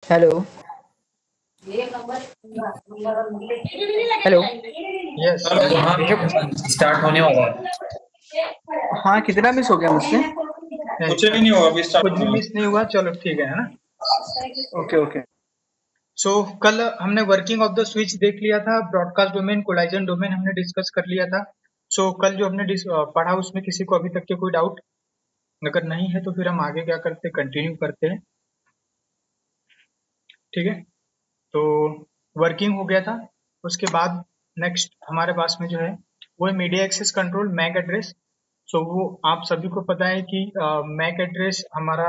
Hello. Hello. Yes. Hello. हाँ start होने वाला है। हाँ, कितना मिस हो गया मुझसे? कुछ भी नहीं होगा, अभी स्टार्ट कुछ भी होने वाला मिस नहीं हुआ, चलो ठीक है ना। Okay okay. सो कल हमने वर्किंग ऑफ द स्विच देख लिया था, ब्रॉडकास्ट डोमेन, कोलाइजन डोमेन हमने डिस्कस कर लिया था। सो कल जो हमने पढ़ा उसमें किसी को अभी तक के कोई डाउट अगर नहीं है तो फिर हम आगे क्या करते हैं, कंटिन्यू करते हैं। ठीक है, तो वर्किंग हो गया था। उसके बाद नेक्स्ट हमारे पास में जो है वो है media access control, MAC address. So वो आप सभी को पता है कि मैक एड्रेस हमारा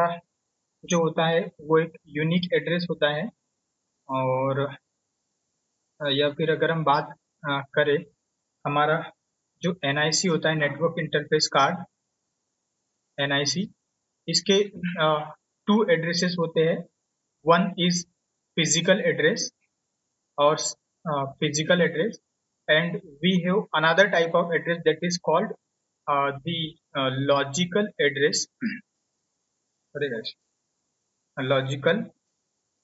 जो होता है वो एक यूनिक एड्रेस होता है। और या फिर अगर हम बात करें, हमारा जो एनआईसी होता है, नेटवर्क इंटरफेस कार्ड, एनआईसी, इसके टू एड्रेसेस होते हैं। वन इज फिजिकल एड्रेस और physical address, and we have another type of address that is called the logical address. Logical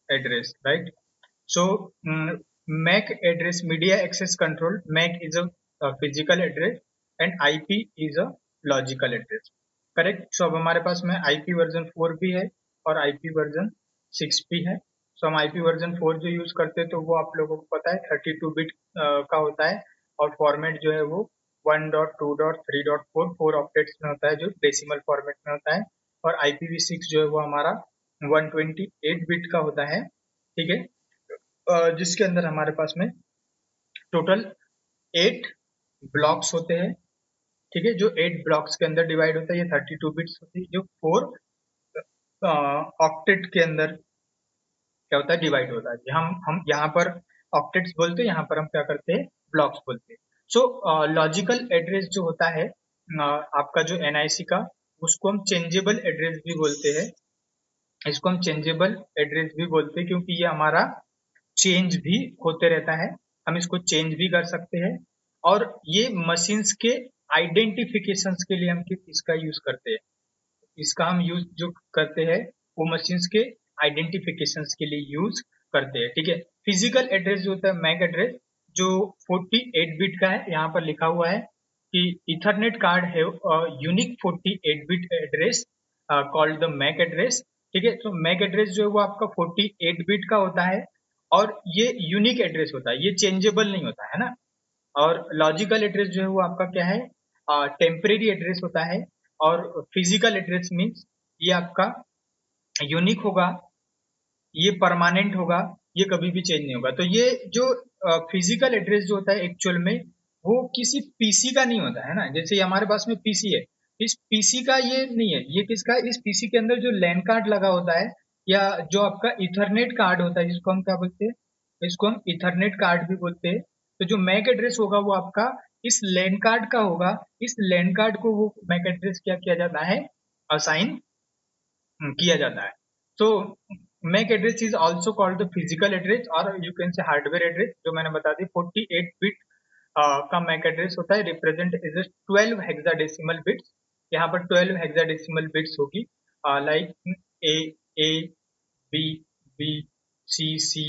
address, right? So, MAC address, media access control, MAC is a physical address and IP is a logical address. Correct. So अब हमारे पास में IP version 4 भी है और IP version 6 भी है। सो हम IP वर्जन 4 जो यूज करते हैं तो वो आप लोगों को पता है 32 बिट का होता है, और फॉर्मेट जो है वो 1.2.3.4 फोर ऑक्टेट्स में होता है, जो डेसिमल फॉर्मेट में होता है। और IPv6 जो है वो हमारा 128 बिट का होता है। ठीक है, जिसके अंदर हमारे पास में टोटल 8 ब्लॉक्स होते हैं। ठीक है, जो 8 ब्लॉक्स के अंदर डिवाइड होता है, ये 32 बिट्स होती है, जो 4 ऑक्टेट के अंदर क्या होता है, डिवाइड होता है। हम यहाँ पर ऑक्टेट्स बोलते हैं, यहाँ पर हम क्या करते हैं, ब्लॉक्स बोलते हैं। सो लॉजिकल एड्रेस जो होता है आपका जो एनआईसी का, उसको हम चेंजेबल एड्रेस भी बोलते हैं। इसको हम चेंजेबल एड्रेस भी बोलते हैं क्योंकि ये हमारा चेंज भी होते रहता है, हम इसको चेंज भी कर सकते हैं। और ये मशीन्स के आइडेंटिफिकेशंस के लिए हम इसका यूज करते हैं। इसका हम यूज जो करते हैं वो मशीन्स के आइडेंटिफिकेशंस के लिए यूज करते हैं। ठीक है, फिजिकल एड्रेस जो होता है, मैक एड्रेस, जो 48 बिट का है, यहाँ पर लिखा हुआ है कि इथरनेट कार्ड है unique 48 bit address called the MAC address. ठीक है, तो मैक एड्रेस जो है वो आपका 48 बिट का होता है और ये यूनिक एड्रेस होता है, ये चेंजेबल नहीं होता है ना। और लॉजिकल एड्रेस जो है वो आपका क्या है, टेम्परेरी एड्रेस होता है। और फिजिकल एड्रेस मीन्स ये आपका यूनिक होगा, ये परमानेंट होगा, ये कभी भी चेंज नहीं होगा। तो ये जो फिजिकल एड्रेस जो होता है एक्चुअल में वो किसी पीसी का नहीं होता है ना। जैसे हमारे पास में पीसी है, इस पीसी का ये नहीं है, ये किसका है, इस पीसी के अंदर जो लैन कार्ड लगा होता है या जो आपका इथरनेट कार्ड होता है, जिसको हम क्या बोलते हैं, इसको हम इथरनेट कार्ड भी बोलते हैं। तो जो मैक एड्रेस होगा वो आपका इस लैन कार्ड का होगा। इस लैन कार्ड को वो मैक एड्रेस क्या किया जाता है, असाइन किया जाता है। तो MAC address is also called the physical address और you can say hardware address, जो मैंने बता दी 48 बिट का मैक एड्रेस होता है, रिप्रेजेंट इज 12 हेक्साडेसिमल बिट्स। यहाँ पर 12 हेक्साडेसिमल बिट्स होगी, like A, A, B, B, C,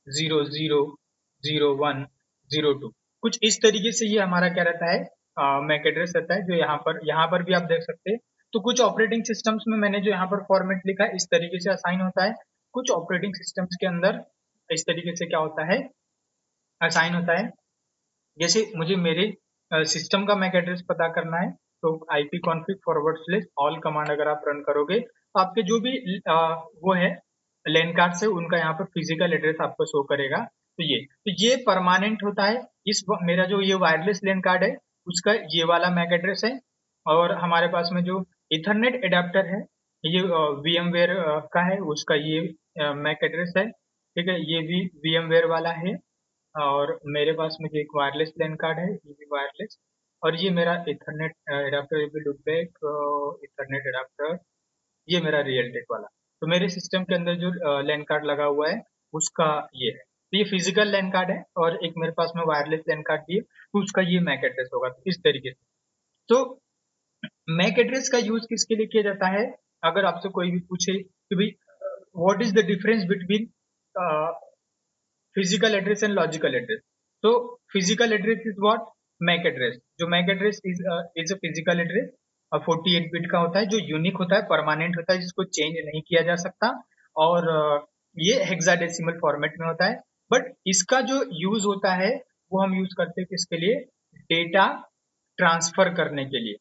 00, 01, 02, कुछ इस तरीके से ये हमारा क्या रहता है, मैक एड्रेस रहता है, जो यहाँ पर भी आप देख सकते हैं। तो कुछ ऑपरेटिंग सिस्टम्स में मैंने जो यहाँ पर फॉर्मेट लिखा है इस तरीके से असाइन होता है, कुछ ऑपरेटिंग सिस्टम्स के अंदर इस तरीके से क्या होता है, असाइन होता है। जैसे मुझे मेरे सिस्टम का मैक एड्रेस पता करना है, तो IP config forward slash all command अगर आप रन करोगे तो आपके जो भी वो है लैन कार्ड से उनका यहाँ पर फिजिकल एड्रेस आपको शो करेगा। तो ये परमानेंट होता है। मेरा जो ये वायरलेस लैन कार्ड है उसका ये वाला मैक एड्रेस है। और हमारे पास में जो इथरनेट एडेप्टर है, ये VMware का है, उसका ये मैक एड्रेस है। ठीक है, ये भी VMware वाला है। और मेरे पास में जो एक वायरलेस लैन कार्ड है, ये भी वायरलेस। और ये मेरा इथरनेट एडाप्टर, ये भी लुपबैक इथरनेट एडाप्टर, ये मेरा रियल टेक वाला। तो मेरे सिस्टम के अंदर जो लैन कार्ड लगा हुआ है उसका ये है। तो ये फिजिकल लैन कार्ड है और एक मेरे पास में वायरलेस लैन कार्ड भी है, तो उसका ये मैक एड्रेस होगा। तो इस तरीके से तो मैक एड्रेस का यूज किसके लिए किया जाता है, अगर आपसे कोई भी पूछे कि भाई what is the difference between physical address and logical address. So physical address is what? MAC address. जो MAC address is a physical address और 48 बिट का होता है, जो यूनिक होता है, परमानेंट होता है, जिसको चेंज नहीं किया जा सकता, और ये हेक्साडेसिमल फॉर्मेट में होता है। बट इसका जो यूज होता है वो हम यूज करते हैं किसके लिए? डेटा ट्रांसफर करने के लिए।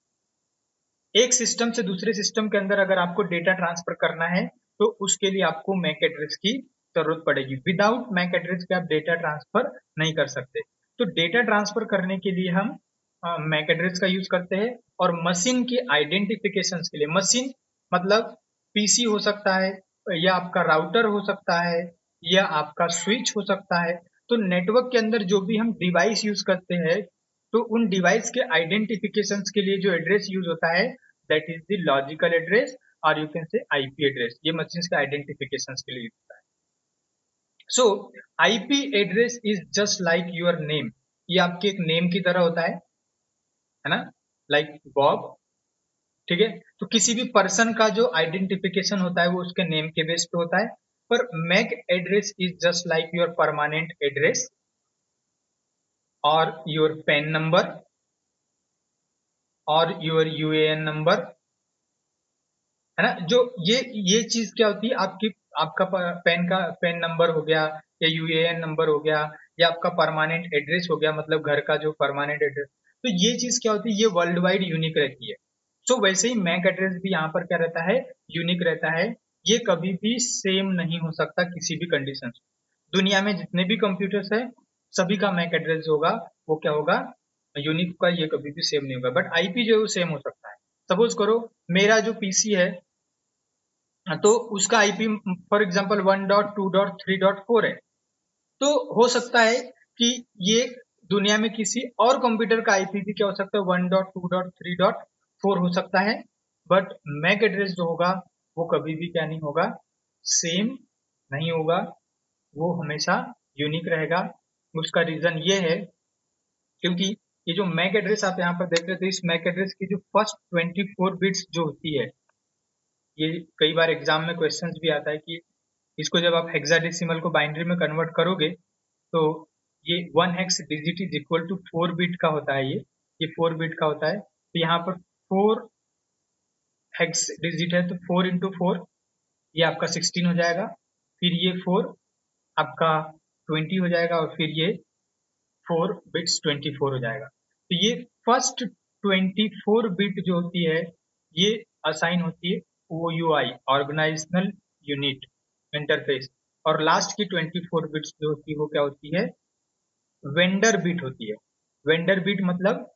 एक सिस्टम से दूसरे सिस्टम के अंदर अगर आपको डेटा ट्रांसफर करना है तो उसके लिए आपको मैक एड्रेस की जरूरत पड़ेगी। विदाउट मैक एड्रेस के आप डेटा ट्रांसफर नहीं कर सकते। तो डेटा ट्रांसफर करने के लिए हम मैक एड्रेस का यूज करते हैं। और मशीन की आइडेंटिफिकेशन के लिए, मशीन मतलब पीसी हो सकता है, या आपका राउटर हो सकता है, या आपका स्विच हो सकता है। तो नेटवर्क के अंदर जो भी हम डिवाइस यूज करते हैं, तो उन डिवाइस के आइडेंटिफिकेशन के लिए जो एड्रेस यूज होता है that is the logical address, और you can say IP address. ये मशीन के आइडेंटिफिकेशन के लिए यूज होता है। So IP address is just like your name. ये आपके एक नेम की तरह होता है ना, लाइक बॉब, ठीक है। तो किसी भी पर्सन का जो आइडेंटिफिकेशन होता है वो उसके नेम के बेस पे होता है। पर MAC address is just like your permanent address और योर पैन नंबर और योर यूएएन नंबर, है ना। जो ये चीज क्या होती है, आपका पैन नंबर हो गया, या यूएएन नंबर हो गया, या आपका परमानेंट एड्रेस हो गया, मतलब घर का जो परमानेंट एड्रेस। तो ये चीज क्या होती है, ये वर्ल्ड वाइड यूनिक रहती है। सो वैसे ही मैक एड्रेस भी यहाँ पर क्या रहता है, यूनिक रहता है। ये कभी भी सेम नहीं हो सकता किसी भी कंडीशन से। दुनिया में जितने भी कंप्यूटर्स है सभी का मैक एड्रेस होगा वो क्या होगा, यूनिक का। ये कभी भी सेम नहीं होगा। बट आईपी जो है वो सेम हो सकता है। सपोज करो मेरा जो पीसी है तो उसका आईपी फॉर एग्जांपल 1.2.3.4 है। तो हो सकता है कि ये दुनिया में किसी और कंप्यूटर का आईपी भी क्या हो सकता है, 1.2.3.4 हो सकता है। बट मैक एड्रेस जो होगा वो कभी भी क्या नहीं होगा, सेम नहीं होगा, वो हमेशा यूनिक रहेगा। उसका रीजन ये है क्योंकि ये जो मैक एड्रेस आप यहाँ पर देख रहे थे, इस मैक एड्रेस की जो फर्स्ट 24 बिट्स जो होती है, ये कई बार एग्जाम में क्वेश्चंस भी आता है कि इसको जब आप हेक्साडेसिमल को बाइनरी में कन्वर्ट करोगे तो ये 1 hex digit is equal to 4 bit का होता है। ये 4 बिट का होता है। तो यहाँ पर 4 हेक्स डिजिट है तो 4 इंटू 4 ये आपका 16 हो जाएगा, फिर ये 4 आपका 20 हो जाएगा, और फिर ये 4 बिट्स 24 हो जाएगा। तो ये फर्स्ट 24 बिट जो होती है ये असाइन होती है OUI, ऑर्गेनाइजेशनल यूनिट इंटरफेस, और लास्ट की 24 बिट्स जो होती है वो क्या होती है, वेंडर बिट होती है। वेंडर बिट मतलब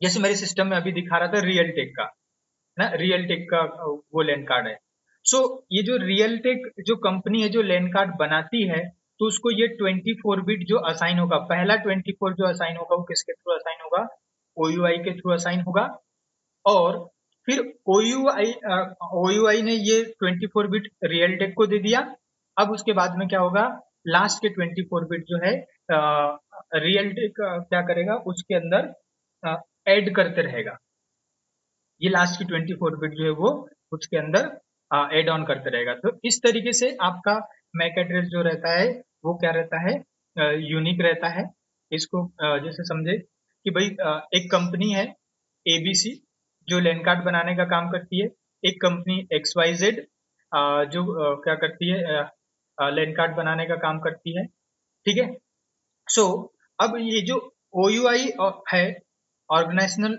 जैसे मेरे सिस्टम में अभी दिखा रहा था रियल टेक का ना, रियल टेक का वो लैंड कार्ड है। सो ये जो रियल टेक जो कंपनी है जो लैंड कार्ड बनाती है, तो उसको ये 24 बिट जो असाइन होगा, पहला 24 जो असाइन होगा वो किसके थ्रू असाइन होगा, OUI के थ्रू असाइन होगा। और फिर OUI ने ये 24 बिट रियल टेक को दे दिया। अब उसके बाद में क्या होगा, लास्ट के 24 बिट जो है रियल टेक क्या करेगा, उसके अंदर ऐड करते रहेगा। ये लास्ट की 24 बिट जो है वो उसके अंदर एड ऑन करते रहेगा। तो इस तरीके से आपका मैक एड्रेस जो रहता है वो क्या रहता है, यूनिक रहता है। इसको जैसे समझे कि भाई एक कंपनी है ABC जो लैंड कार्ड बनाने का काम करती है, एक कंपनी XYZ जो क्या करती है, लैंड कार्ड बनाने का काम करती है, ठीक है। सो अब ये जो OUI है, ऑर्गेनाइजेशनल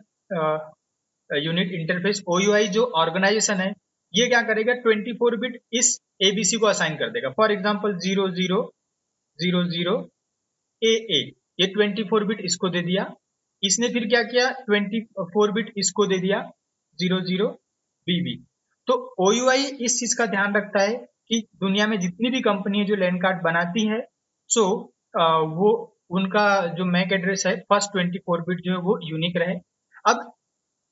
यूनिट इंटरफेस, OUI जो ऑर्गेनाइजेशन है ये क्या करेगा, 24 बिट इस ABC को असाइन कर देगा। फॉर एग्जांपल 0000AA, ये 24 बिट इसको दे दिया। इसने फिर क्या किया, 24 बिट इसको दे दिया 00BB। तो OUI इस चीज का ध्यान रखता है कि दुनिया में जितनी भी कंपनी है जो लैंड कार्ड बनाती है, सो वो उनका जो मैक एड्रेस है फर्स्ट 24 बिट जो है वो यूनिक रहे। अब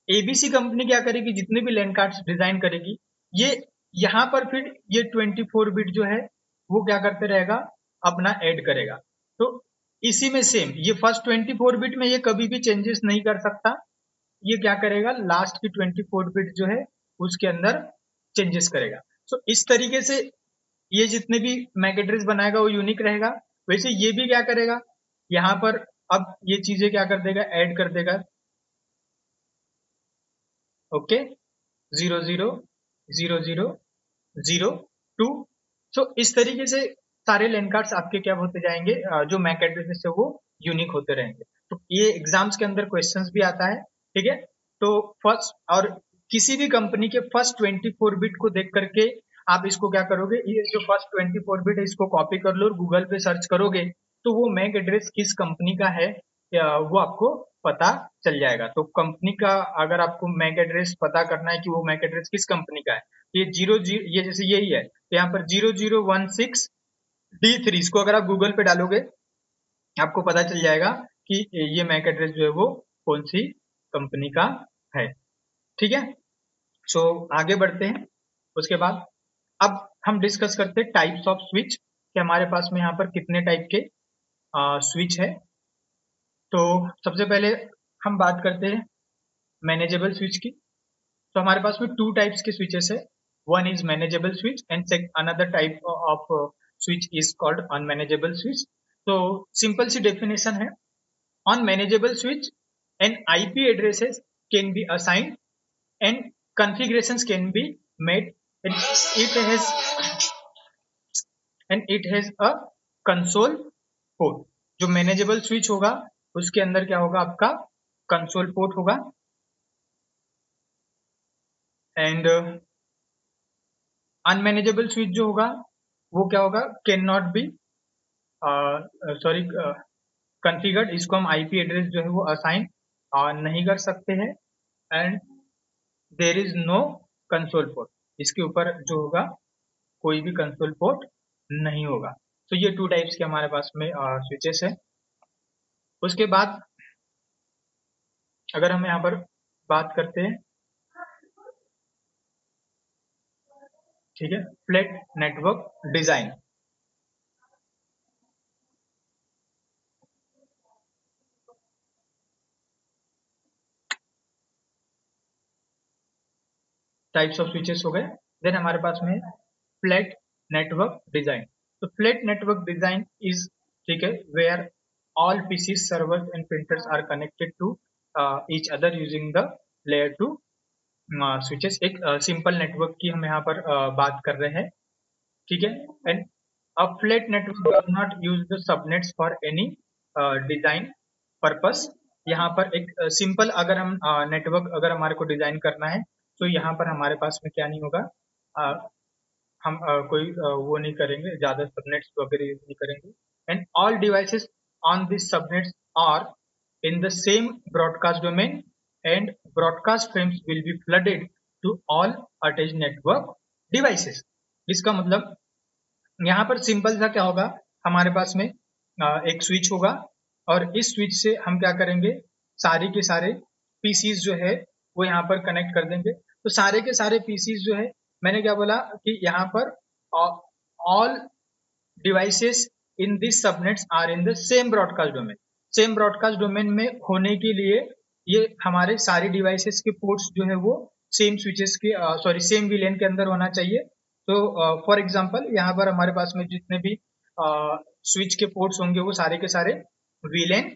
ABC कंपनी क्या करेगी, जितने भी लैंड कार्ड्स डिजाइन करेगी, ये यहाँ पर फिर ये 24 बिट जो है वो क्या करते रहेगा, अपना ऐड करेगा। तो इसी में सेम ये फर्स्ट 24 बिट में ये कभी भी चेंजेस नहीं कर सकता। ये क्या करेगा, लास्ट की 24 बिट जो है उसके अंदर चेंजेस करेगा। सो इस तरीके से ये जितने भी मैक एड्रेस बनाएगा वो यूनिक रहेगा। वैसे ये भी क्या करेगा, यहाँ पर अब ये चीजें क्या कर देगा, ऐड कर देगा। ओके, 000002। सो इस तरीके से सारे लैन कार्ड्स आपके क्या होते जाएंगे, जो मैक एड्रेसेस है वो यूनिक होते रहेंगे। तो ये एग्जाम्स के अंदर क्वेश्चंस भी आता है, ठीक है। तो फर्स्ट और किसी भी कंपनी के फर्स्ट 24 बिट को देख करके आप इसको क्या करोगे, ये जो फर्स्ट 24 बिट है इसको कॉपी कर लो और गूगल पे सर्च करोगे तो वो मैक एड्रेस किस कंपनी का है वो आपको पता चल जाएगा। तो कंपनी का अगर आपको मैक एड्रेस पता करना है कि वो मैक एड्रेस किस कंपनी का है, ये ये जैसे यही है, तो यहाँ पर 0016D3 इसको अगर आप गूगल पे डालोगे आपको पता चल जाएगा कि ये मैक एड्रेस जो है वो कौन सी कंपनी का है, ठीक है। सो आगे बढ़ते हैं। उसके बाद अब हम डिस्कस करते हैं टाइप्स ऑफ स्विच, कि हमारे पास में यहाँ पर कितने टाइप के स्विच है। तो सबसे पहले हम बात करते हैं मैनेजेबल स्विच की। तो हमारे पास में 2 टाइप्स के स्विचेस है, one is manageable switch and another type off switch is called unmanageable switch. तो सिंपल सी डेफिनेशन है, on manageable switch and IP addresses can be assigned and configurations can be made and it has a console port। जो manageable switch होगा उसके अंदर क्या होगा, आपका console port होगा एंड अनमैनेजेबल स्विच जो होगा वो क्या होगा, कैन नॉट बी कॉन्फ़िगर्ड, इसको हम आईपी एड्रेस जो है वो असाइन नहीं कर सकते हैं and there is no console port, इसके ऊपर जो होगा कोई भी कंसोल पोर्ट नहीं होगा। तो ये 2 टाइप्स के हमारे पास में स्विचेस है। उसके बाद अगर हम यहाँ पर बात करते हैं, ठीक है, flat network design. Types of switches हो गए। देन हमारे पास में फ्लैट नेटवर्क डिजाइन। तो फ्लैट नेटवर्क डिजाइन इज, ठीक है, where all PC servers and printers are connected to each other using the layer 2 switches. एक सिंपल नेटवर्क की हम यहाँ पर बात कर रहे हैं, ठीक है। And a flat network does not use the subnets for any design purpose. यहाँ पर एक सिंपल अगर हम नेटवर्क अगर हमारे को डिजाइन करना है तो यहाँ पर हमारे पास में क्या नहीं होगा, हम कोई वो नहीं करेंगे, ज्यादा सबनेट्स वगैरह यूज नहीं करेंगे। And all devices on this subnets are in the same broadcast domain and broadcast frames will be flooded to all attach network devices. इसका मतलब यहाँ पर सिंपल सा क्या होगा, हमारे पास में एक स्विच होगा और इस स्विच से हम क्या करेंगे, सारे के सारे पीसीज जो है वो यहाँ पर कनेक्ट कर देंगे। तो सारे के सारे पीसीज जो है, मैंने क्या बोला कि यहाँ पर all devices in this subnets are in the same broadcast domain. Same broadcast domain में होने के लिए ये हमारे सारे डिवाइसेस के पोर्ट्स जो है वो सेम स्विचेस के सेम विलेन के अंदर होना चाहिए। तो फॉर एग्जांपल यहाँ पर हमारे पास में जितने भी स्विच के पोर्ट्स होंगे वो सारे के सारे विलेन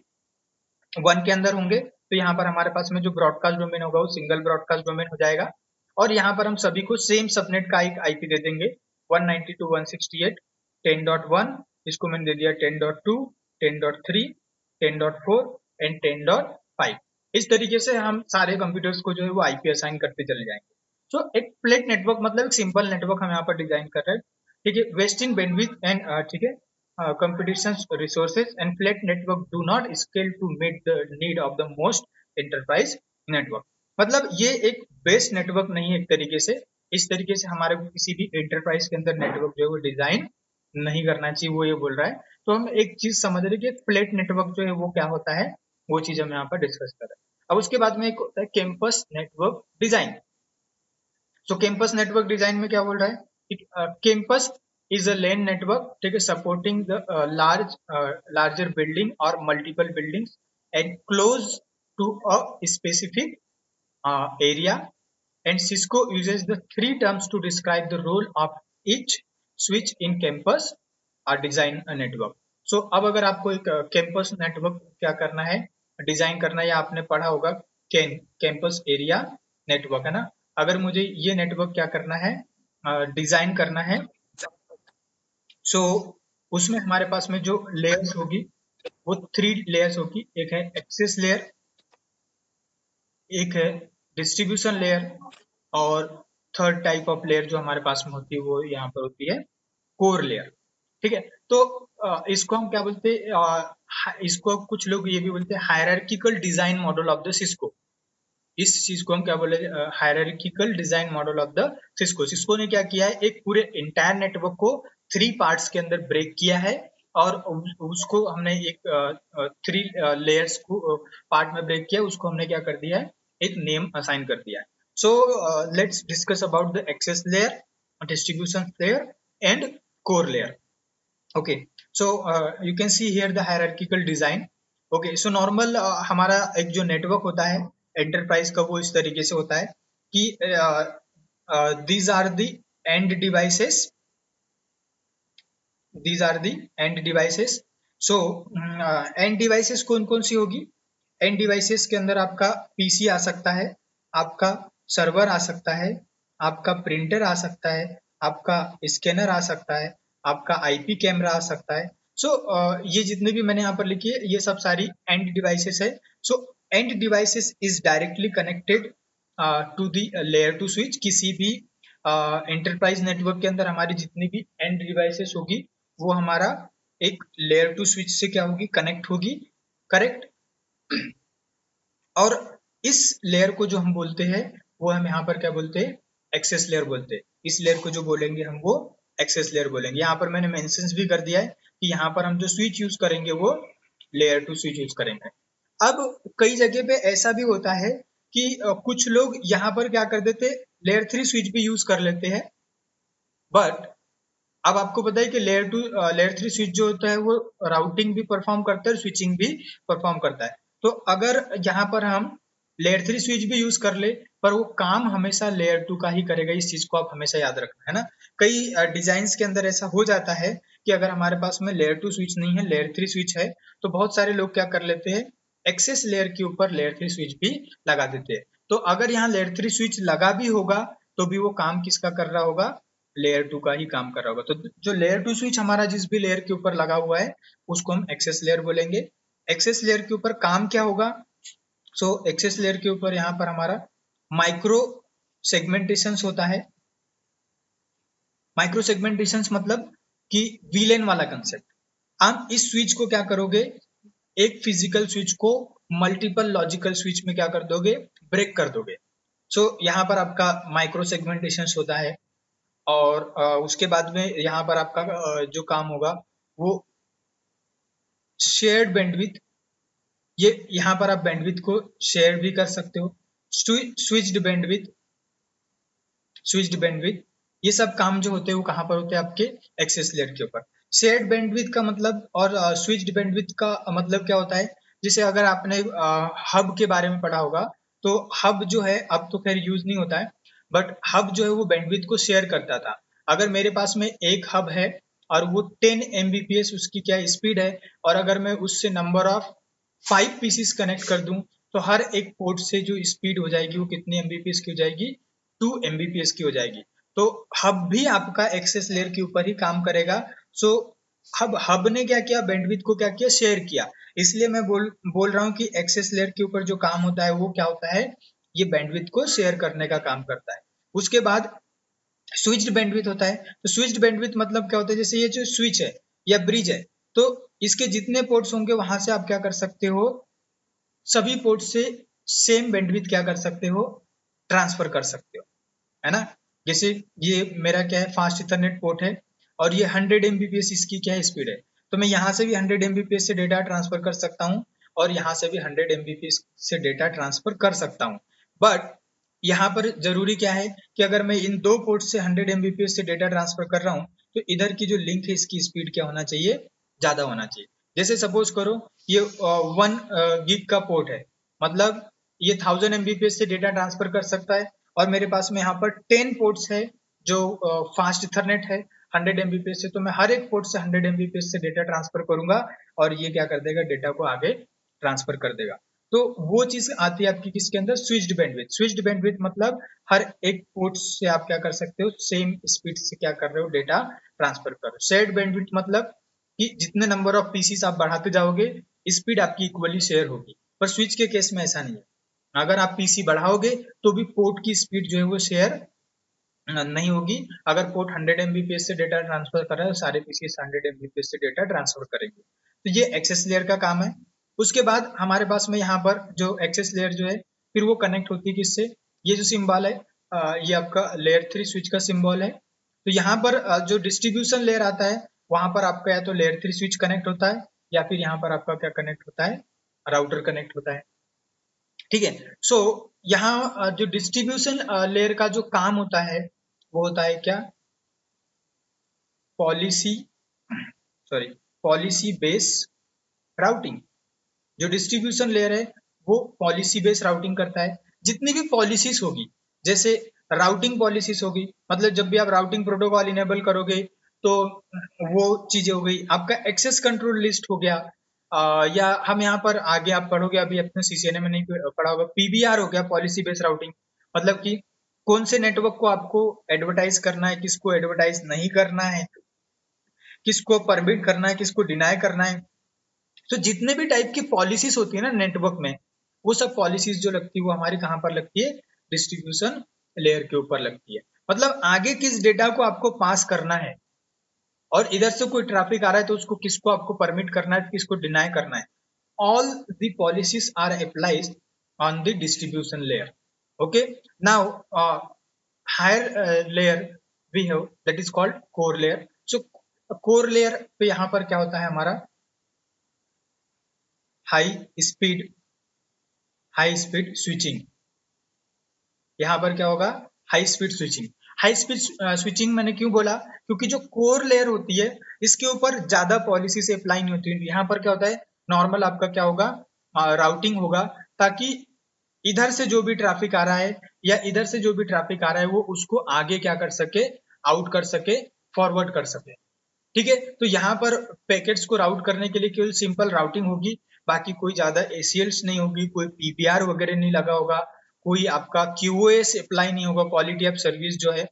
1 के अंदर होंगे। तो यहाँ पर हमारे पास में जो ब्रॉडकास्ट डोमेन होगा वो सिंगल ब्रॉडकास्ट डोमेन हो जाएगा और यहाँ पर हम सभी को सेम सबनेट का एक आईपी दे देंगे 192.168.10.1, इसको मैंने दे दिया 10.2, 10.3, 10.4 एंड 10.5। इस तरीके से हम सारे कंप्यूटर्स को जो है वो आईपी असाइन करते चले जाएंगे। तो एक फ्लैट नेटवर्क मतलब एक सिंपल नेटवर्क हम यहाँ पर डिजाइन कर रहे हैं, ठीक है। वेस्ट इन बैंडविड्थ एंड, ठीक है, computational resources and flat network do not scale to meet the need of the most enterprise network। मतलब ये एक बेस्ट नेटवर्क नहीं है एक तरीके से, इस तरीके से हमारे को किसी भी एंटरप्राइज के अंदर नेटवर्क जो है वो डिजाइन नहीं करना चाहिए, वो ये बोल रहा है। तो हम एक चीज समझ रहे कि फ्लैट नेटवर्क जो है वो क्या होता है, वो चीज हम यहाँ पर डिस्कस कर रहे हैं। अब उसके बाद में एक होता है कैंपस नेटवर्क डिजाइन। तो कैंपस नेटवर्क डिजाइन में क्या बोल रहा है, campus is a LAN network, ठीक है, supporting the larger building or multiple buildings and close to a specific area, and Cisco uses the 3 terms to describe the role of each switch in campus design a network. So अब अगर आपको एक campus network क्या करना है, design करना है, या आपने पढ़ा होगा कैंपस एरिया नेटवर्क, है ना। अगर मुझे ये नेटवर्क क्या करना है, डिजाइन करना है, सो उसमें हमारे पास में जो लेयर्स होगी वो 3 लेयर्स होगी। एक है एक्सेस लेयर, एक है डिस्ट्रीब्यूशन लेयर, और थर्ड टाइप ऑफ लेयर जो हमारे पास में होती है वो यहाँ पर होती है कोर लेयर। ठीक है, तो इसको हम क्या बोलते हैं, इसको कुछ लोग ये भी बोलते हैं hierarchical design model of the Cisco. इस चीज को हम क्या बोले, hierarchical design model of the Cisco. Cisco ने क्या किया है, एक पूरे इंटायर नेटवर्क को 3 पार्ट्स के अंदर ब्रेक किया है, और उसको हमने एक 3 लेयर्स को पार्ट में ब्रेक किया, उसको हमने क्या कर दिया है, एक नेम असाइन कर दिया है। So let's discuss about the access layer, distribution layer and core layer. Okay, so you can see here the hierarchical design. Okay, so normal हमारा एक जो नेटवर्क होता है एंटरप्राइज का, वो इस तरीके से होता है कि these are the end devices, these are the end devices. so end devices कौन कौन सी होगी, end devices के अंदर आपका पीसी आ सकता है, आपका सर्वर आ सकता है, आपका प्रिंटर आ सकता है, आपका स्कैनर आ सकता है, आपका आईपी कैमरा आ सकता है। सो ये जितने भी मैंने यहाँ पर लिखी है ये सब सारी एंड डिवाइसेस है। So end devices is directly connected to the layer two switch. किसी भी एंटरप्राइज नेटवर्क के अंदर हमारी जितनी भी एंड डिवाइसेस होगी वो हमारा एक लेयर टू स्विच से क्या होगी, कनेक्ट होगी, करेक्ट। और इस लेयर को जो हम बोलते हैं वो हम यहाँ पर क्या बोलते हैं, एक्सेस लेयर बोलते हैं। इस लेयर को जो बोलेंगे हम वो एक्सेस लेयर बोलेंगे। यहाँ पर मैंने मेंशंस भी कर दिया है कि यहाँ पर हम जो स्विच यूज करेंगे वो लेयर टू स्विच यूज करेंगे। अब कई जगह पे ऐसा भी होता है कि कुछ लोग यहाँ पर क्या कर देते, लेयर 3 स्विच भी यूज कर लेते हैं, बट अब आपको पता है कि लेयर 3 स्विच जो होता है वो राउटिंग भी परफॉर्म करता है, स्विचिंग भी परफॉर्म करता है। तो अगर यहाँ पर हम लेयर 3 स्विच भी यूज कर ले पर वो काम हमेशा लेयर 2 का ही करेगा, इस चीज को आप हमेशा याद रखना, है ना। कई डिजाइन के अंदर ऐसा हो जाता है कि अगर हमारे पास में लेयर 2 स्विच नहीं है, लेयर 3 स्विच है, तो बहुत सारे लोग क्या कर लेते हैं, एक्सेस लेयर के ऊपर लेयर 3 स्विच भी लगा देते हैं। तो अगर यहाँ लेयर 3 स्विच लगा भी होगा तो भी वो काम किसका कर रहा होगा, लेयर 2 का ही काम कर रहा होगा। तो जो लेयर 2 स्विच हमारा जिस भी लेयर के ऊपर लगा हुआ है उसको हम एक्सेस लेयर बोलेंगे। एक्सेस लेयर के ऊपर काम क्या होगा, सो एक्सेस लेयर के ऊपर यहाँ पर हमारा माइक्रो सेगमेंटेशन होता है। माइक्रो सेगमेंटेशन मतलब कि वीलेन वाला कंसेप्ट। आप इस स्विच को क्या करोगे, एक फिजिकल स्विच को मल्टीपल लॉजिकल स्विच में क्या कर दोगे, ब्रेक कर दोगे। सो यहाँ पर आपका माइक्रो सेगमेंटेशन होता है, और उसके बाद में यहाँ पर आपका जो काम होगा वो शेयर्ड बैंडविड्थ। ये यहाँ पर आप बैंडविड्थ को शेयर भी कर सकते हो, स्विच्ड बैंडविड्थ, ये सब काम जो होते हैं वो कहाँ पर होते हैं, आपके एक्सेस लेयर के ऊपर। शेयर्ड बैंडविड्थ का मतलब और स्विच्ड बैंडविड्थ का मतलब क्या होता है, जैसे अगर आपने हब के बारे में पढ़ा होगा तो हब जो है अब तो खैर यूज नहीं होता है, बट हब जो है वो बैंडविड्थ को शेयर करता था। अगर मेरे पास में एक हब है और वो 10 Mbps उसकी क्या स्पीड है, और अगर मैं उससे नंबर ऑफ 5 पीसीस कनेक्ट कर दूं तो हर एक पोर्ट से जो स्पीड हो जाएगी वो कितनी Mbps की हो जाएगी, 2 Mbps की हो जाएगी। तो हब भी आपका एक्सेस लेयर के ऊपर ही काम करेगा। सो हब ने क्या किया, बैंडविड्थ को क्या किया, शेयर किया। इसलिए मैं बोल रहा हूँ कि एक्सेस लेयर के ऊपर जो काम होता है वो क्या होता है, ये बैंडविड्थ को शेयर करने का काम करता है। उसके बाद स्विच्ड बैंडविड्थ होता है। तो स्विच्ड बैंडविड्थ मतलब क्या होता है, जैसे ये जो स्विच है या ब्रिज है तो इसके जितने पोर्ट्स होंगे वहां से आप क्या कर सकते हो, सभी पोर्ट से सेम बैंडविड्थ क्या कर सकते हो, ट्रांसफर कर सकते हो, है ना। जैसे ये मेरा क्या है, फास्ट इथरनेट पोर्ट है और ये 100 Mbps इसकी क्या है, स्पीड है। तो मैं यहाँ से भी 100 Mbps से डेटा ट्रांसफर कर सकता हूँ और यहाँ से भी 100 Mbps से डेटा ट्रांसफर कर सकता हूँ। बट यहाँ पर जरूरी क्या है कि अगर मैं इन दो पोर्ट से 100 Mbps से डेटा ट्रांसफर कर रहा हूँ तो इधर की जो लिंक है इसकी स्पीड क्या होना चाहिए, ज्यादा होना चाहिए। जैसे सपोज करो ये 1 गीग का पोर्ट है, मतलब ये 1000 Mbps से डेटा ट्रांसफर कर सकता है, और मेरे पास में यहाँ पर 10 पोर्ट्स है जो फास्ट इथरनेट है, 100 Mbps से, तो मैं हर एक पोर्ट से 100 Mbps से डेटा ट्रांसफर करूंगा और ये क्या कर देगा, डेटा को आगे ट्रांसफर कर देगा। तो वो चीज आती है आपकी किसके अंदर, स्विच्ड बैंडविड्थ। स्विच्ड बैंडविड्थ मतलब हर एक पोर्ट से आप क्या कर सकते हो, सेम स्पीड से क्या कर रहे हो, डेटा ट्रांसफर कर रहे हो। शेयर्ड बैंडविड्थ मतलब कि जितने नंबर ऑफ पीसीस आप बढ़ाते जाओगे स्पीड आपकी इक्वली शेयर होगी, पर स्विच के केस में ऐसा नहीं है। अगर आप पीसी बढ़ाओगे तो भी पोर्ट की स्पीड जो है वो शेयर नहीं होगी। अगर पोर्ट 100 Mbps से डेटा ट्रांसफर कर रहा है तो सारे पीसी 100 Mbps से डेटा ट्रांसफर करेंगे। तो ये एक्सेस लेयर का काम है। उसके बाद हमारे पास में यहाँ पर जो एक्सेस लेयर जो है फिर वो कनेक्ट होती है किससे, ये जो सिंबल है ये आपका लेयर 3 स्विच का सिंबल है। तो यहाँ पर जो डिस्ट्रीब्यूशन लेयर आता है वहां पर आपका या तो लेयर 3 स्विच कनेक्ट होता है या फिर यहाँ पर आपका क्या कनेक्ट होता है, राउटर कनेक्ट होता है। ठीक है। सो यहाँ जो डिस्ट्रीब्यूशन लेयर का जो काम होता है वो होता है क्या, पॉलिसी बेस राउटिंग। जो डिस्ट्रीब्यूशन लेयर है वो पॉलिसी बेस राउटिंग करता है। जितनी भी पॉलिसीज होगी, जैसे राउटिंग पॉलिसीज होगी, मतलब जब भी आप राउटिंग प्रोटोकॉल इनेबल करोगे तो वो चीजें हो गई। आपका एक्सेस कंट्रोल लिस्ट हो गया, या हम यहाँ पर आगे आप पढ़ोगे, अभी अपने सीसीएनए में नहीं पढ़ा होगा, पीबीआर हो गया, पॉलिसी बेस्ड राउटिंग। मतलब कि कौन से नेटवर्क को आपको एडवर्टाइज करना है, किसको एडवर्टाइज नहीं करना है, किसको परमिट करना है, किसको डिनाई करना है। तो जितने भी टाइप की पॉलिसीज होती है ना नेटवर्क में, वो सब पॉलिसीज जो लगती है वो हमारी कहाँ पर लगती है, डिस्ट्रीब्यूशन लेयर के ऊपर लगती है। मतलब आगे किस डेटा को आपको पास करना है और इधर से कोई ट्रैफिक आ रहा है तो उसको किसको आपको परमिट करना है, किसको डिनाई करना है। All the policies are applied on the distribution layer. Okay, now higher layer we have that is called core layer. So core layer पे यहाँ पर क्या होता है हमारा, हाई स्पीड स्विचिंग। यहाँ पर क्या होगा, high speed switching. High speed switching मैंने क्यों बोला, क्योंकि जो कोर लेयर होती है इसके ऊपर ज्यादा पॉलिसी से अप्लाई नहीं होती है। यहाँ पर क्या होता है, नॉर्मल आपका क्या होगा, राउटिंग होगा, ताकि इधर से जो भी ट्रैफिक आ रहा है या इधर से जो भी ट्रैफिक आ रहा है वो उसको आगे क्या कर सके, आउट कर सके, फॉरवर्ड कर सके। ठीक है। तो यहाँ पर पैकेट्स को राउट करने के लिए केवल सिंपल राउटिंग होगी, बाकी कोई ज्यादा एसीएल्स नहीं होगी, कोई पीपीआर वगैरह नहीं लगा होगा, कोई आपका क्यूओएस अप्लाई नहीं होगा, क्वालिटी ऑफ सर्विस जो है,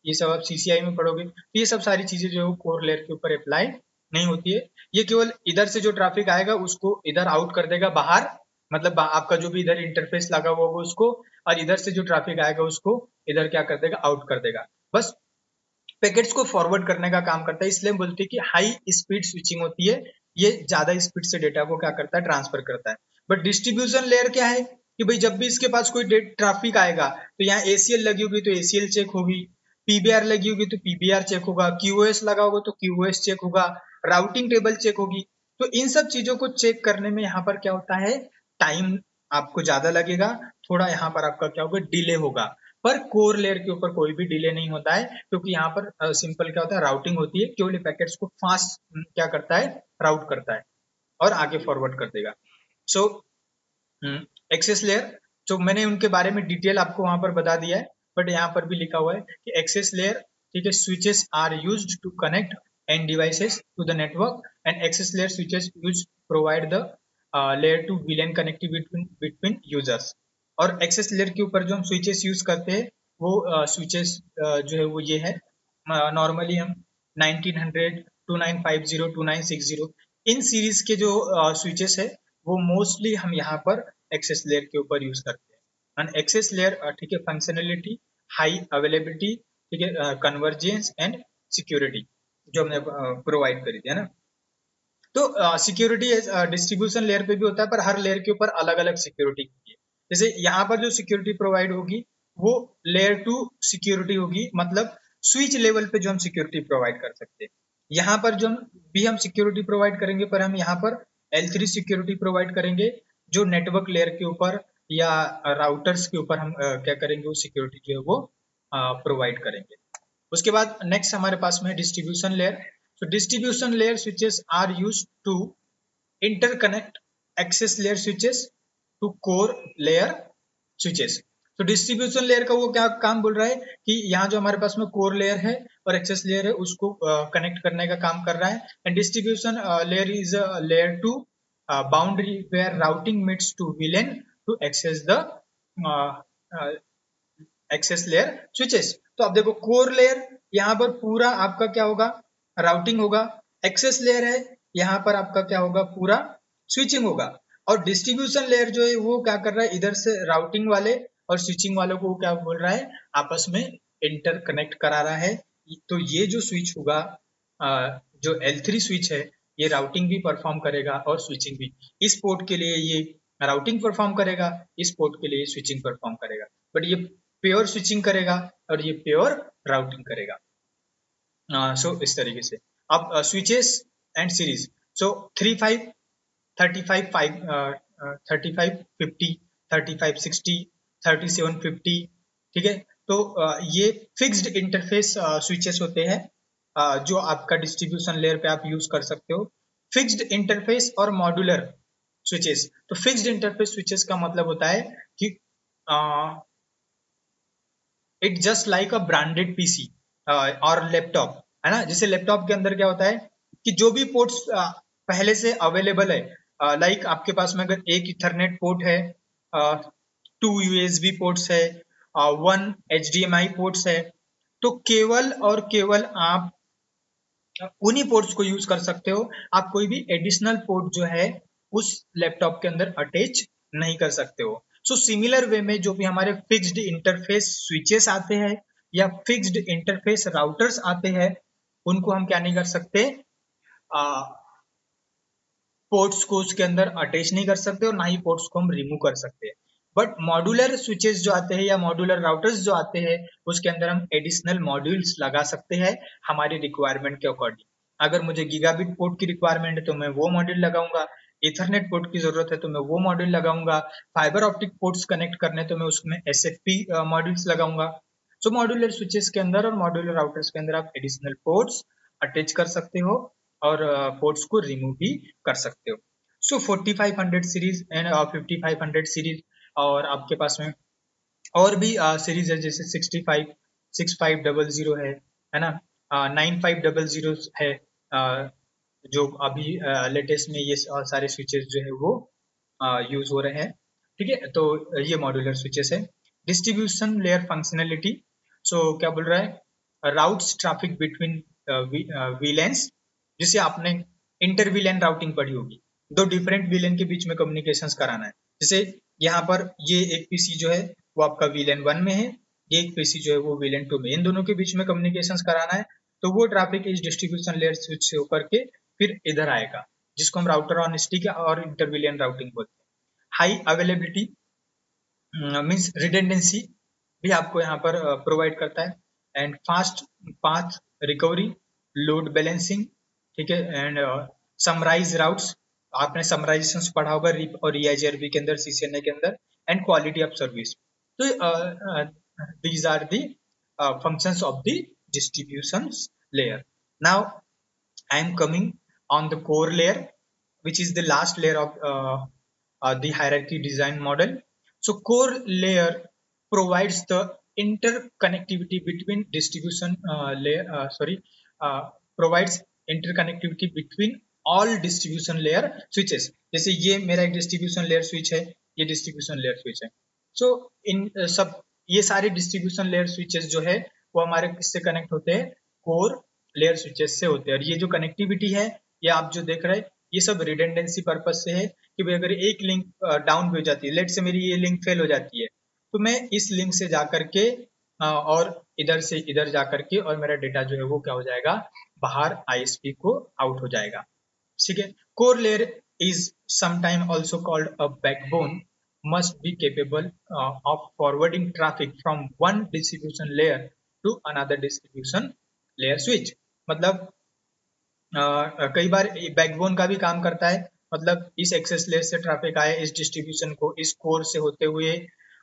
ये सब आप सीसीआई में पढ़ोगे। तो ये सब सारी चीजें जो है कोर लेयर के ऊपर अप्लाई नहीं होती है। ये केवल इधर से जो ट्रैफिक आएगा उसको इधर आउट कर देगा बाहर, मतलब आपका जो भी इधर इंटरफेस लगा हुआ होगा उसको, और इधर से जो ट्रैफिक आएगा उसको इधर क्या कर देगा, आउट कर देगा। बस पैकेट्स को फॉरवर्ड करने का काम करता है, इसलिए बोलते हैं कि हाई स्पीड स्विचिंग होती है, ये ज्यादा स्पीड से डेटा को क्या करता है, ट्रांसफर करता है। बट डिस्ट्रीब्यूशन लेयर क्या है कि भाई जब भी इसके पास कोई ट्रैफिक आएगा तो यहाँ एसीएल लगी होगी तो एसीएल चेक होगी, पीबीआर लगी होगी तो पीबीआर चेक होगा, क्यूओएस लगा होगा तो क्यूओएस चेक होगा, राउटिंग टेबल चेक होगी। तो इन सब चीजों को चेक करने में यहाँ पर क्या होता है, टाइम आपको ज्यादा लगेगा, थोड़ा यहाँ पर आपका क्या होगा, डिले होगा। पर कोर लेयर के ऊपर कोई भी डिले नहीं होता है, क्योंकि यहाँ पर सिंपल क्या होता है, राउटिंग होती है, केवल पैकेट्स को फास्ट क्या करता है, राउट करता है और आगे फॉरवर्ड कर देगा। सो एक्सेस लेयर, जो मैंने उनके बारे में डिटेल आपको वहां पर बता दिया है, बट यहाँ पर भी लिखा हुआ है कि एक्सेस लेयर, ठीक है, switches are used to connect end devices to the network and access layer switches use provide the layer two VLAN connectivity between users. और एक्सेस लेयर के ऊपर जो हम स्विचेस यूज करते हैं वो स्विचेस जो है वो ये है, नॉर्मली हम 1900, 2950, 2960 इन सीरीज के जो स्विचेस है वो मोस्टली हम यहाँ पर एक्सेस लेयर के ऊपर यूज करते हैं। एंड एक्सेस लेयर, ठीक है, फंक्शनलिटी, हाई अवेलेबिलिटी, ठीक है, कन्वर्जेंस एंड सिक्योरिटी जो हमने प्रोवाइड करी थी, है ना। तो सिक्योरिटी डिस्ट्रीब्यूशन लेयर पे भी होता है, पर हर लेयर के ऊपर अलग अलग सिक्योरिटी होती है। जैसे यहाँ पर जो सिक्योरिटी प्रोवाइड होगी वो लेयर 2 सिक्योरिटी होगी, मतलब स्विच लेवल पे जो हम सिक्योरिटी प्रोवाइड कर सकते हैं। यहाँ पर जो भी हम सिक्योरिटी प्रोवाइड करेंगे, पर हम यहाँ पर L3 सिक्योरिटी प्रोवाइड करेंगे, जो नेटवर्क लेयर के ऊपर या राउटर्स के ऊपर हम क्या करेंगे, वो सिक्योरिटी जो है वो प्रोवाइड करेंगे। उसके बाद नेक्स्ट हमारे पास में distribution layer. So distribution layer switches are used to interconnect access layer switches to core layer switches. तो डिस्ट्रीब्यूशन लेयर का वो क्या काम बोल रहा है कि यहाँ जो हमारे पास में कोर लेयर है और एक्सेस लेयर है उसको कनेक्ट करने का काम कर रहा है। And distribution layer is layer two boundary where routing meets to VLAN to access the access layer switches. तो आप देखो कोर लेयर यहाँ पर पूरा आपका क्या होगा, राउटिंग होगा। एक्सेस लेयर है यहाँ पर आपका क्या होगा, पूरा स्विचिंग होगा। और डिस्ट्रीब्यूशन लेयर जो है वो क्या कर रहा है, इधर से राउटिंग वाले और स्विचिंग वालों को क्या बोल रहा है, आपस में इंटरकनेक्ट करा रहा है। तो ये जो स्विच होगा, जो L3 स्विच है, ये राउटिंग भी परफॉर्म करेगा और स्विचिंग भी। इस पोर्ट के लिए ये राउटिंग परफॉर्म करेगा, इस पोर्ट के लिए स्विचिंग परफॉर्म करेगा। बट ये प्योर स्विचिंग करेगा और ये प्योर राउटिंग करेगा। सो इस तरीके से अब स्विचेस एंड सीरीज। सो 35 35 5 35 50 35 60 37 50, ठीक है। तो ये फिक्स्ड इंटरफेस स्विचेस होते हैं जो आपका डिस्ट्रीब्यूशन लेयर पे आप यूज कर सकते हो। फिक्स्ड इंटरफेस और मॉड्यूलर स्विचेस। तो फिक्स्ड इंटरफेस स्विचेस का मतलब होता है कि it just like a branded PC और लैपटॉप, है ना। जैसे लैपटॉप के अंदर क्या होता है कि जो भी पोर्ट्स पहले से अवेलेबल है, लाइक आपके पास में अगर एक इथरनेट पोर्ट है, 2 USB पोर्ट्स है, 1 HDMI पोर्ट्स है, तो केवल और केवल आप उन्हीं पोर्ट्स को यूज कर सकते हो। आप कोई भी एडिशनल पोर्ट जो है उस लैपटॉप के अंदर अटैच नहीं कर सकते हो। सो सिमिलर वे में जो भी हमारे फिक्स्ड इंटरफेस स्विचेस आते हैं या फिक्स्ड इंटरफेस राउटर्स आते हैं, उनको हम क्या नहीं कर सकते, पोर्ट्स को उसके अंदर अटैच नहीं कर सकते और ना ही पोर्ट्स को हम रिमूव कर सकते हैं। बट मॉड्यूलर स्विचेस जो आते हैं या मॉड्यूलर राउटर्स जो आते हैं, उसके अंदर हम एडिशनल मॉड्यूल्स लगा सकते हैं हमारी रिक्वायरमेंट के अकॉर्डिंग। अगर मुझे गीगाबिट पोर्ट की रिक्वायरमेंट है तो मैं वो मॉड्यूल लगाऊंगा, इथरनेट पोर्ट की जरूरत है तो मैं वो मॉड्यूल लगाऊंगा, फाइबर ऑप्टिक पोर्ट्स कनेक्ट करने तो मैं उसमें SFP मॉड्यूल्स लगाऊंगा। सो मॉड्यूलर स्विचेस के अंदर और मॉड्यूलर राउटर्स के अंदर आप एडिशनल पोर्ट्स अटैच कर सकते हो और पोर्ट्स को रिमूव भी कर सकते हो। सो 4500 सीरीज एंड 5500 सीरीज, और आपके पास में और भी सीरीज है जैसे 65 6500 है ना, 9500 है, जो अभी लेटेस्ट में ये सारे स्विचेस जो है वो यूज हो रहे हैं, ठीक है। तो ये मॉड्यूलर स्विचेस है। Distribution layer functionality. सो क्या बोल रहा है, राउट्स ट्रैफिक बिटवीन VLANs, जिसे आपने इंटर VLAN राउटिंग पढ़ी होगी, दो डिफरेंट VLAN के बीच में कम्युनिकेशंस कराना है। जैसे यहाँ पर ये एक पीसी जो है वो आपका VLAN 1 में है, ये एक पीसी जो है वो VLAN 2 में, इन दोनों के बीच में कम्युनिकेशंस कराना है। तो वो ट्रैफिक इस डिस्ट्रीब्यूशन लेयर स्विच से होकर के फिर इधर आएगा, जिसको हम राउटर ऑन स्टिक और इंटर VLAN राउटिंग बोलते हैं। हाई अवेलेबिलिटी मीन्स रिडेंडेंसी भी आपको यहाँ पर प्रोवाइड करता है, and fast path recovery, load balancing, ठीक है, एंड समराइज राउट्स, आपने समराइजेशन पढ़ा होगा रिप और EIGRP के अंदर, CCNA के अंदर, एंड क्वालिटी ऑफ सर्विस। तो these are the functions of the distribution layer. Now I am coming on the core layer, which is the last layer of the hierarchy design model. So core layer provides the interconnectivity between distribution layer, provides interconnectivity between all distribution layer switches. जैसे ये मेरा एक distribution layer switch है, ये distribution layer switch है। So इन सब ये सारे distribution layer switches जो है वो हमारे किससे कनेक्ट होते हैं, core layer switches से होते हैं। और ये जो कनेक्टिविटी है, ये आप जो देख रहे हैं, ये सब रिडेंडेंसी पर्पज से है कि भाई अगर एक लिंक डाउन भी हो जाती है, लेट से मेरी ये लिंक फेल हो जाती है, तो मैं इस लिंक से जाकर के और इधर से इधर जाकर के और मेरा डेटा जो है वो क्या हो जाएगा, बाहर ISP को आउट हो जाएगा, ठीक है। Core layer is sometime also called a backbone, must be capable of forwarding traffic from one distribution layer to another distribution layer switch। मतलब कई बार बैकबोन का भी काम करता है, मतलब इस एक्सेस लेयर से ट्रैफिक आए इस डिस्ट्रीब्यूशन को, इस कोर से होते हुए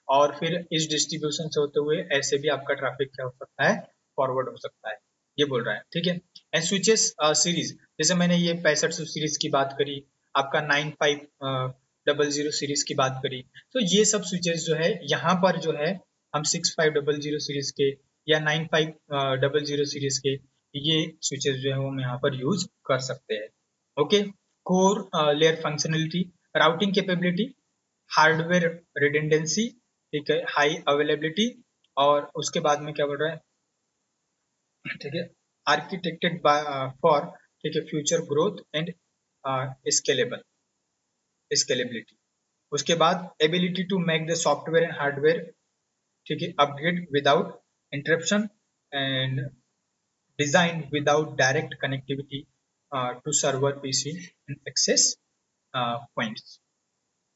और फिर इस डिस्ट्रीब्यूशन से होते हुए, ऐसे भी आपका ट्रैफिक क्या हो सकता है, फॉरवर्ड हो सकता है, ये बोल रहा है, ठीक है। एंड स्विचेस सीरीज, जैसे मैंने ये 6500 सीरीज की बात करी, आपका 95 6500 सीरीज की बात करी, तो ये सब स्विचेस जो है यहाँ पर जो है हम 6500 सीरीज के या 9500 सीरीज के ये स्विचेस जो है वो हम यहाँ पर यूज कर सकते हैं। Okay, core layer functionality, routing capability, hardware redundancy, ठीक है, हाई अवेलेबिलिटी, और उसके बाद में क्या बोल रहा है, ठीक है, आर्किटेक्टेड फॉर, ठीक है, फ्यूचर ग्रोथ एंड स्केलेबिलिटी। उसके बाद ability to make the software and hardware, ठीक है, upgrade without interruption and design without direct connectivity to server PC and access points.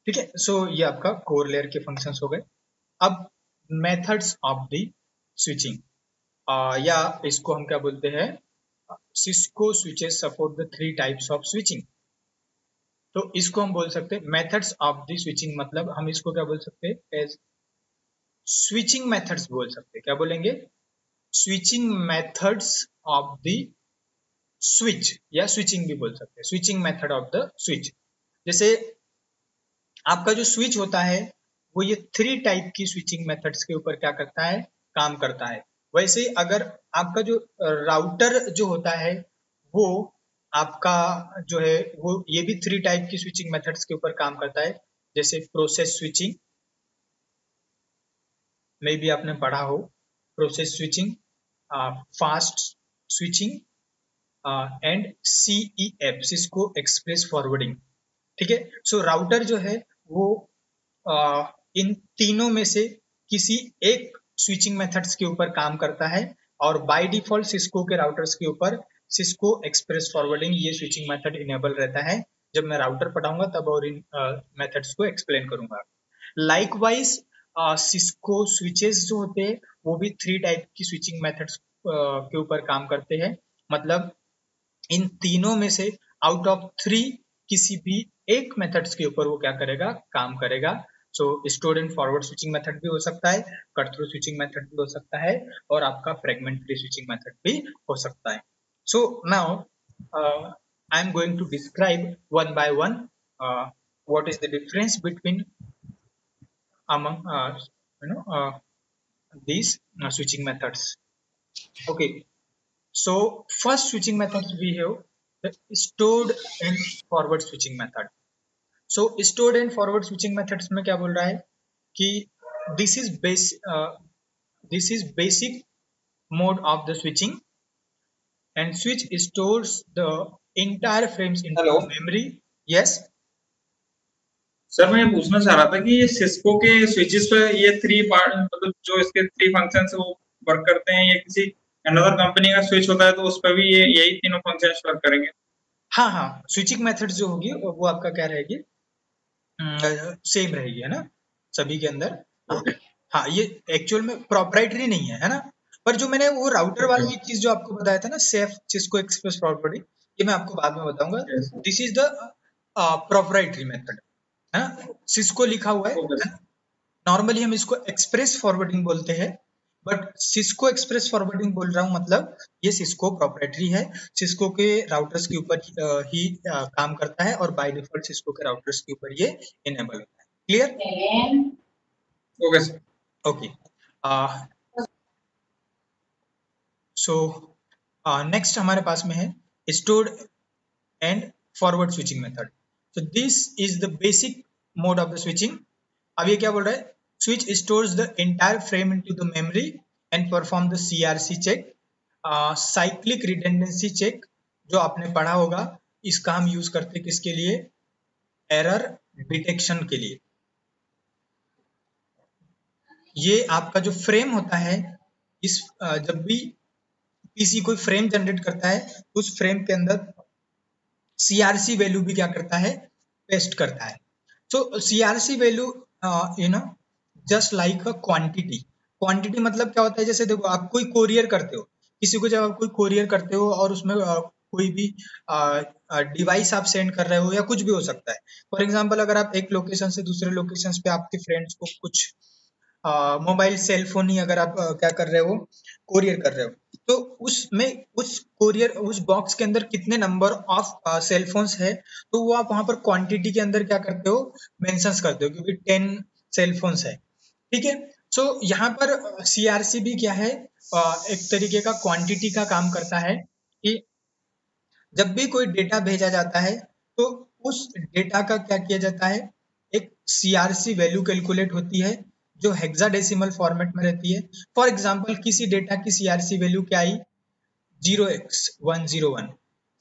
ठीक है, सो ये आपका कोर लेयर के फंक्शंस हो गए। अब मेथड्स ऑफ द स्विचिंग, या इसको हम क्या बोलते हैं, Cisco switches support the 3 types of switching. तो इसको हम बोल सकते हैं मेथड्स ऑफ द स्विचिंग, मतलब हम इसको क्या बोल सकते हैं, एज स्विचिंग मेथड्स बोल सकते हैं। क्या बोलेंगे, switching methods of the switch, या स्विचिंग भी बोल सकते हैं, switching method of the switch. जैसे आपका जो स्विच होता है वो ये 3 टाइप की स्विचिंग मेथड्स के ऊपर क्या करता है, काम करता है। वैसे ही अगर आपका जो राउटर जो होता है वो आपका जो है वो ये भी 3 टाइप की स्विचिंग मेथड्स के ऊपर काम करता है। जैसे प्रोसेस स्विचिंग, में भी आपने पढ़ा हो, process switching, fast switching and CEF, Cisco express forwarding. ठीक है, सो राउटर जो है वो इन तीनों में से किसी एक स्विचिंग मेथड्स के ऊपर काम करता है, और बाय डिफॉल्ट सिस्को के राउटर्स के ऊपर सिस्को एक्सप्रेस फॉरवर्डिंग ये स्विचिंग मेथड इनेबल रहता है। जब मैं राउटर पढ़ाऊंगा तब और इन मेथड्स को एक्सप्लेन करूंगा। लाइकवाइज सिस्को स्विचेस जो होते हैं वो भी 3 टाइप की स्विचिंग मेथड्स के ऊपर काम करते हैं, मतलब इन तीनों में से आउट ऑफ 3 किसी भी एक मेथड्स के ऊपर वो क्या करेगा, काम करेगा। So store and forward switching method भी हो सकता है, कट थ्रू स्विचिंग मेथड भी हो सकता है, और आपका फ्रेगमेंटरी स्विचिंग मेथड भी हो सकता है। So now I am going to describe one by one what is the difference between among these switching methods. Okay, so first switching methods we have the stored and forward switching method. So stored and forward switching methods में क्या बोल रहा है कि this is basic mode of the switching, and switch stores the entire frames into Hello? memory. Yes. Sir मैं ये पूछना चाह रहा था कि ये सिस्को के स्विचेस पे ये 3 पार्ट, मतलब जो इसके 3 फंक्शंस वो वर्क करते हैं, ये किसी अनदर कंपनी का स्विच होता है तो उस पर भी ये यही तीनों फंक्शंस वर्क करेंगे? हाँ हाँ, स्विचिंग मेथड्स जो होगी वो आपका क्या रहेगी, सेम रहेगी, है ना, सभी के अंदर। हाँ, ये एक्चुअल में प्रोप्राइटरी नहीं है ना, पर जो मैंने वो राउटर वाली चीज जो आपको बताया था ना, सेफ सिस्को एक्सप्रेस फॉरवर्डिंग, ये मैं आपको बाद में बताऊंगा। This is the proprietary method, है ना, सिस्को लिखा हुआ है। नॉर्मली हम इसको एक्सप्रेस फॉरवर्डिंग बोलते हैं, बट सिस्को एक्सप्रेस फॉरवर्डिंग बोल रहा हूँ, मतलब ये सिस्को प्रोप्राइटरी है, सिस्को के राउटर्स के ऊपर ही काम करता है, और बाय डिफॉल्ट सिस्को के राउटर्स के ऊपर ये इनेबल होता है। Clear? Okay sir. Okay, so next हमारे पास में है stored and forward switching method. So this is the basic mode of the switching. अब ये क्या बोल रहा है, switch stores the entire frame into the memory and perform the CRC check, cyclic redundancy check, जो आपने पढ़ा होगा, इसका हम यूज करते हैं किसके लिए, एरर डिटेक्शन के लिए। ये आपका जो फ्रेम होता है, इस जब भी पीसी कोई फ्रेम जनरेट करता है तो उस फ्रेम के अंदर CRC वैल्यू भी क्या करता है, पेस्ट करता है। सो CRC value just like a quantity मतलब क्या होता है, जैसे देखो आप कोई कोरियर करते हो, किसी को जब आप कोई कोरियर करते हो और उसमें कोई भी डिवाइस आप सेंड कर रहे हो या कुछ भी हो सकता है। फॉर एग्जांपल अगर आप एक लोकेशन से दूसरे लोकेशन पे आपके फ्रेंड्स को कुछ मोबाइल सेल फोन ही अगर आप क्या कर रहे हो, कोरियर कर रहे हो, तो उसमें उस कोरियर उस बॉक्स के अंदर कितने नंबर ऑफ सेल फोन्स है, तो वो आप वहां पर क्वांटिटी के अंदर क्या करते हो, मेंशंस करते हो, क्योंकि 10 सेल फोन्स है, ठीक है। सो यहाँ पर सीआरसी भी क्या है, एक तरीके का क्वांटिटी का काम करता है कि जब भी कोई डेटा भेजा जाता है तो उस डेटा का क्या किया जाता है, एक सीआरसी वैल्यू कैलकुलेट होती है जो हेक्साडेसिमल फॉर्मेट में रहती है। फॉर एग्जांपल किसी डेटा की सीआरसी वैल्यू क्या आई, 0x101,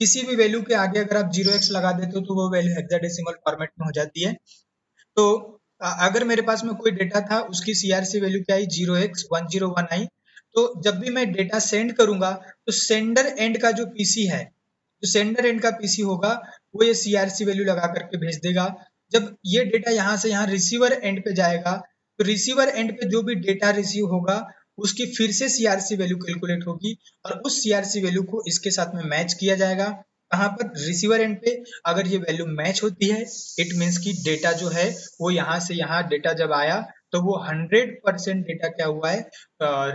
किसी भी वैल्यू के आगे अगर आप 0x लगा देते हो तो वो वैल्यू हेक्साडेसिमल फॉर्मेट में हो जाती है। तो अगर मेरे पास में कोई डेटा था, उसकी सीआरसी वैल्यू क्या आई, 0x101 आई, तो जब भी मैं डेटा सेंड करूंगा तो सेंडर एंड का जो पीसी है, जो सेंडर एंड का पीसी होगा, वो ये सीआरसी वैल्यू लगा करके भेज देगा। जब ये डेटा यहाँ से यहाँ रिसीवर एंड पे जाएगा, तो रिसीवर एंड पे जो भी डेटा रिसीव होगा उसकी फिर से सीआरसी वैल्यू कैलकुलेट होगी और उस सीआरसी वैल्यू को इसके साथ में मैच किया जाएगा। कहाँ पर, रिसीवर एंड पे। अगर ये वैल्यू मैच होती है, इट मीन्स कि डेटा जो है वो यहाँ से यहाँ डेटा जब आया तो वो 100% डेटा क्या हुआ है,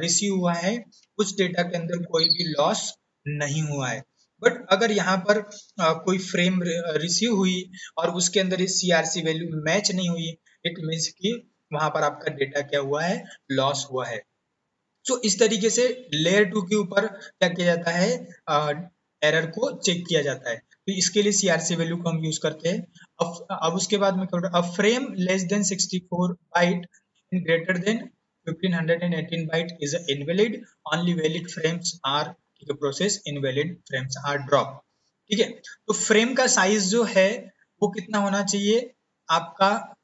रिसीव हुआ है, उस डेटा के अंदर कोई भी लॉस नहीं हुआ है। बट अगर यहाँ पर कोई फ्रेम रिसीव हुई और उसके अंदर इस सीआरसी वैल्यू मैच नहीं हुई, इट मीन्स कि वहां पर आपका डेटा क्या हुआ है, लॉस हुआ है। तो इस तरीके से लेयर 2 के ऊपर क्या किया जाता है, एरर को चेक किया जाता है। तो इसके लिए सीआरसी वैल्यू को हम यूज करते हैं। अब उसके बाद में क्या, a frame less than 64 byte and greater than 1518 byte is invalid, only valid frames are, ठीक है, process invalid frames are drop, ठीक है। तो फ्रेम का साइज जो है वो कितना होना चाहिए आपका,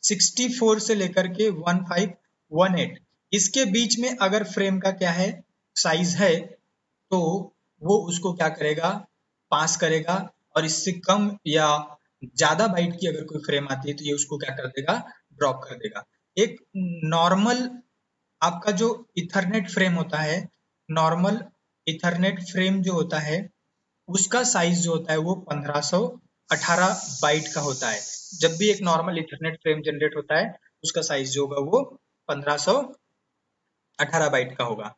64 से लेकर के 1518, इसके बीच में अगर फ्रेम का क्या है, साइज है, तो वो उसको क्या करेगा, पास करेगा, और इससे कम या ज्यादा बाइट की अगर कोई फ्रेम आती है तो ये उसको क्या कर देगा, ड्रॉप कर देगा। एक नॉर्मल आपका जो इथरनेट फ्रेम होता है, नॉर्मल इथरनेट फ्रेम जो होता है, उसका साइज जो होता है वो 1518 बाइट का होता है। जब भी एक नॉर्मल इथरनेट फ्रेम जनरेट होता है, उसका साइज जो होगा वो 1518 बाइट का होगा,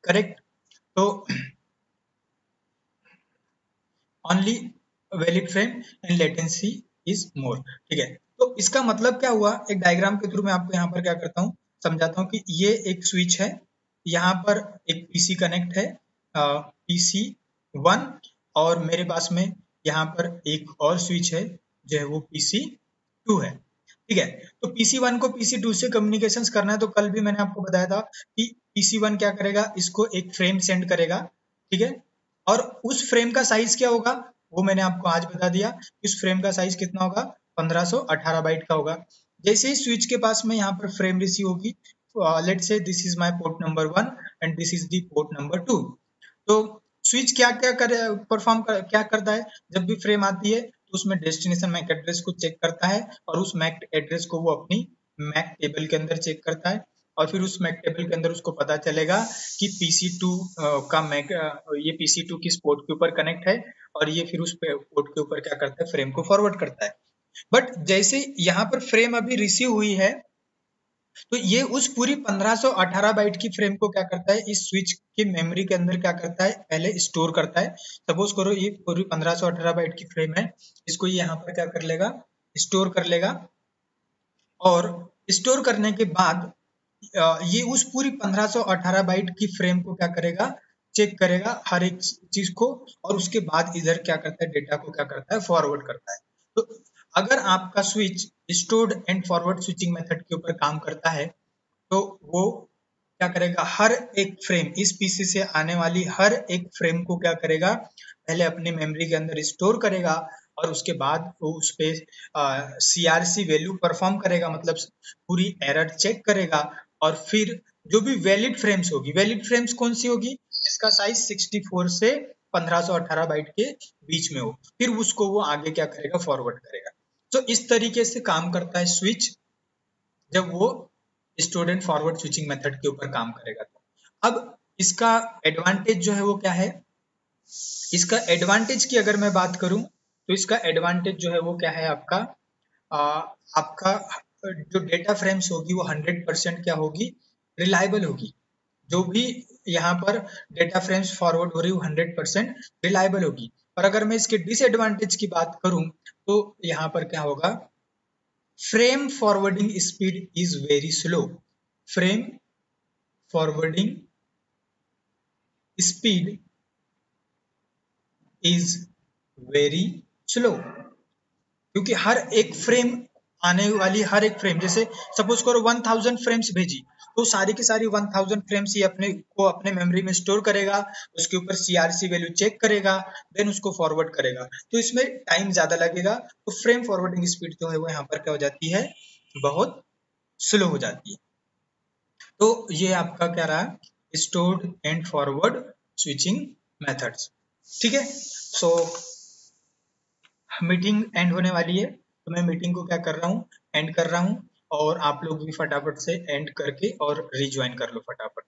करेक्ट। तो only valid frame and latency is more, ठीक है। तो इसका मतलब क्या हुआ, एक डायग्राम के थ्रू मैं आपको यहाँ पर क्या करता हूँ, समझाता हूँ कि ये एक स्विच है, यहाँ पर एक पीसी कनेक्ट है, PC1, और मेरे पास में यहाँ पर एक और स्विच है जो है वो PC2 है, ठीक है। तो PC1 को PC2 से कम्युनिकेशंस करना है, तो कल भी मैंने आपको बताया था कि PC1 क्या करेगा, इसको एक फ्रेम सेंड करेगा, ठीक है, और उस फ्रेम का साइज क्या होगा वो मैंने आपको आज बता दिया, इस फ्रेम का साइज कितना होगा, 1518 बाइट का होगा। जैसे ही स्विच के पास में यहाँ पर फ्रेम रिसीव होगी, let's say this is my port number 1 and this is the port number 2, तो स्विच क्या क्या क्या करता है, जब भी फ्रेम आती है तो उसमें डेस्टिनेशन मैक एड्रेस को चेक करता है, और उस मैक एड्रेस को वो अपनी मैक टेबल के अंदर चेक करता है, और फिर उस मैक टेबल के अंदर उसको पता चलेगा कि PC2 का मैक, ये PC2 किस पोर्ट के ऊपर कनेक्ट है, और ये फिर उस पोर्ट के ऊपर क्या करता है, फ्रेम को फॉरवर्ड करता है। बट जैसे यहाँ पर फ्रेम अभी रिसीव हुई है, तो ये उस पूरी 1518 बाइट की फ्रेम को क्या करता है, इस स्विच की मेमोरी के अंदर क्या करता है, पहले स्टोर करता है। सपोज करो ये पूरी 1518 बाइट की फ्रेम है, इसको ये यहाँ पर क्या कर लेगा, स्टोर कर लेगा, और स्टोर करने के बाद ये उस पूरी 1518 बाइट की फ्रेम को क्या करेगा, चेक करेगा हर एक चीज को, और उसके बाद इधर क्या करता है, डेटा को क्या करता है, फॉरवर्ड करता है। तो अगर आपका switch stored and forward switching method के ऊपर काम करता है, तो वो क्या करेगा, हर एक फ्रेम, इस पीसी से आने वाली हर एक फ्रेम को क्या करेगा, पहले अपने मेमोरी के अंदर स्टोर करेगा, और उसके बाद वो उस पे सीआरसी वैल्यू परफॉर्म करेगा, मतलब पूरी एरर चेक करेगा, और फिर जो भी वैलिड फ्रेम्स होगी, वैलिड फ्रेम्स कौन सी होगी, जिसका साइज 64 से 1518 बाइट के बीच में हो, फिर उसको वो आगे क्या करेगा, फॉरवर्ड करेगा। तो इस तरीके से काम करता है स्विच, जब वो store and forward switching method के ऊपर काम करेगा। तो अब इसका एडवांटेज जो है वो क्या है, इसका एडवांटेज की अगर मैं बात करूं, तो इसका एडवांटेज जो है वो क्या है आपका, आपका जो डेटा फ्रेम्स होगी वो 100% क्या होगी, रिलायबल होगी। जो भी यहाँ पर डेटा फ्रेम्स फॉरवर्ड हो रही है 100% रिलायबल होगी। और अगर मैं इसके डिसएडवांटेज की बात करूं तो यहाँ पर क्या होगा, frame forwarding speed is very slow. Frame forwarding speed is very slow, क्योंकि हर एक फ्रेम आने वाली हर एक फ्रेम, जैसे सपोज करो 1000 फ्रेम्स भेजी तो सारी की सारी 1000 फ्रेम्स ये अपने मेमोरी में स्टोर करेगा, उसके ऊपर CRC वैल्यू चेक करेगा, देन उसको फॉरवर्ड करेगा, तो इसमें टाइम ज्यादा लगेगा। तो फ्रेम फॉरवर्डिंग स्पीड जो है वो यहाँ पर क्या हो जाती है, बहुत स्लो हो जाती है। तो ये आपका क्या रहा, stored and forward switching methods. ठीक है, सो मीटिंग एंड होने वाली है, तो मैं मीटिंग को क्या कर रहा हूँ, एंड कर रहा हूँ, और आप लोग भी फटाफट से एंड करके और रिज्वाइन कर लो फटाफट।